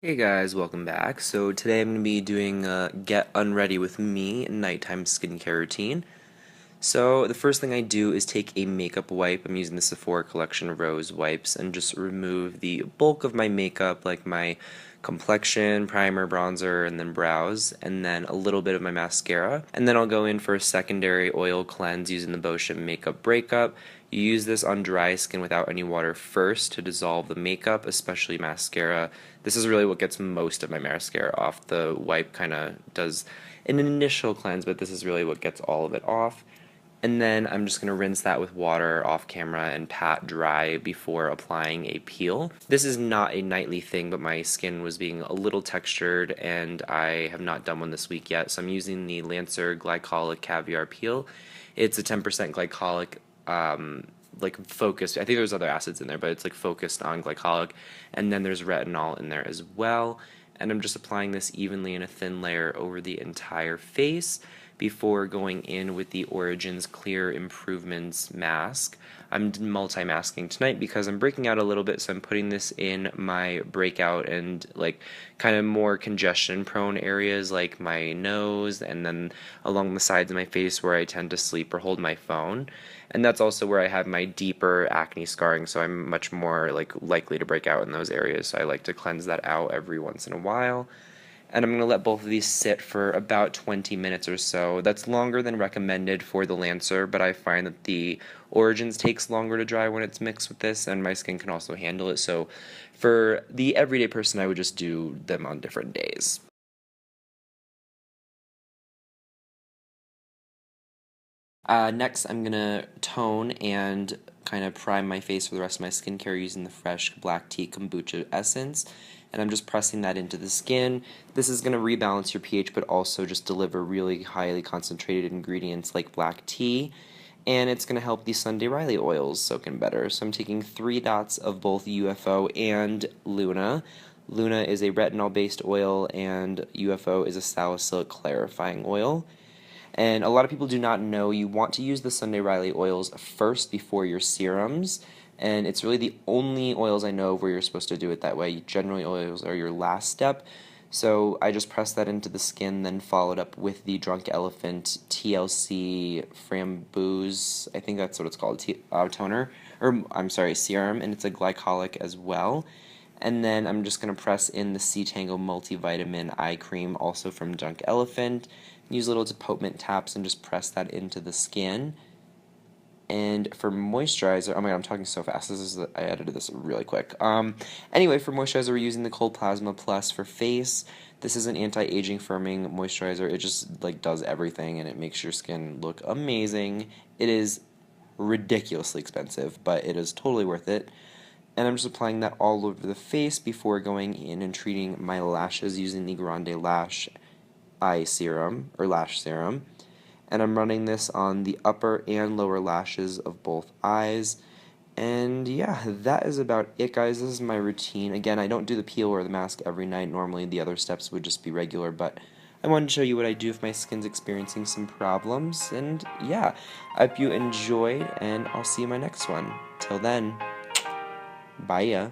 Hey guys, welcome back. So today I'm going to be doing Get Unready with Me nighttime skincare routine. So the first thing I do is take a makeup wipe. I'm using the Sephora Collection Rose wipes and just remove the bulk of my makeup, like my complexion, primer, bronzer, and then brows, and then a little bit of my mascara. And then I'll go in for a secondary oil cleanse using the Boscia Makeup-Breakup. You use this on dry skin without any water first to dissolve the makeup, especially mascara. This is really what gets most of my mascara off. The wipe kind of does an initial cleanse, but this is really what gets all of it off. And then I'm just going to rinse that with water off camera and pat dry before applying a peel. This is not a nightly thing, but my skin was being a little textured and I have not done one this week yet, so I'm using the Lancer Glycolic Caviar peel. It's a 10% glycolic like focused. I think there's other acids in there, but it's like focused on glycolic, and then there's retinol in there as well. And I'm just applying this evenly in a thin layer over the entire face before going in with the Origins Clear Improvements mask. I'm multi-masking tonight because I'm breaking out a little bit, so I'm putting this in my breakout and like kind of more congestion prone areas like my nose and then along the sides of my face where I tend to sleep or hold my phone. And that's also where I have my deeper acne scarring, so I'm much more like likely to break out in those areas. So I like to cleanse that out every once in a while. And I'm going to let both of these sit for about 20 minutes or so. That's longer than recommended for the Lancer, but I find that the Origins takes longer to dry when it's mixed with this, and my skin can also handle it. So for the everyday person, I would just do them on different days. Next, I'm going to tone and kind of prime my face for the rest of my skincare using the fresh black tea kombucha essence. And I'm just pressing that into the skin. This is going to rebalance your pH, but also just deliver really highly concentrated ingredients like black tea. And it's going to help these Sunday Riley oils soak in better. So I'm taking 3 dots of both U.F.O and Luna. Luna is a retinol-based oil, and U.F.O is a salicylic clarifying oil. And a lot of people do not know you want to use the Sunday Riley oils first before your serums. And it's really the only oils I know of where you're supposed to do it that way. Generally, oils are your last step. So I just pressed that into the skin, then followed up with the Drunk Elephant T.L.C. Framboos, I think that's what it's called, toner, or I'm sorry, serum, and it's a glycolic as well. And then I'm just going to press in the C-Tango Multivitamin Eye Cream, also from Drunk Elephant. Use little depotement taps and just press that into the skin. And for moisturizer, oh my god, I'm talking so fast. I edited this really quick. Anyway, for moisturizer, we're using the Cold Plasma Plus for face. This is an anti-aging firming moisturizer. It just like does everything and it makes your skin look amazing. It is ridiculously expensive, but it is totally worth it. And I'm just applying that all over the face before going in and treating my lashes using the GrandeLash eye serum or lash serum. And I'm running this on the upper and lower lashes of both eyes. And yeah, that is about it, guys. This is my routine. Again, I don't do the peel or the mask every night. Normally the other steps would just be regular, but I wanted to show you what I do if my skin's experiencing some problems. And yeah, I hope you enjoyed, and I'll see you in my next one. Till then, bye ya.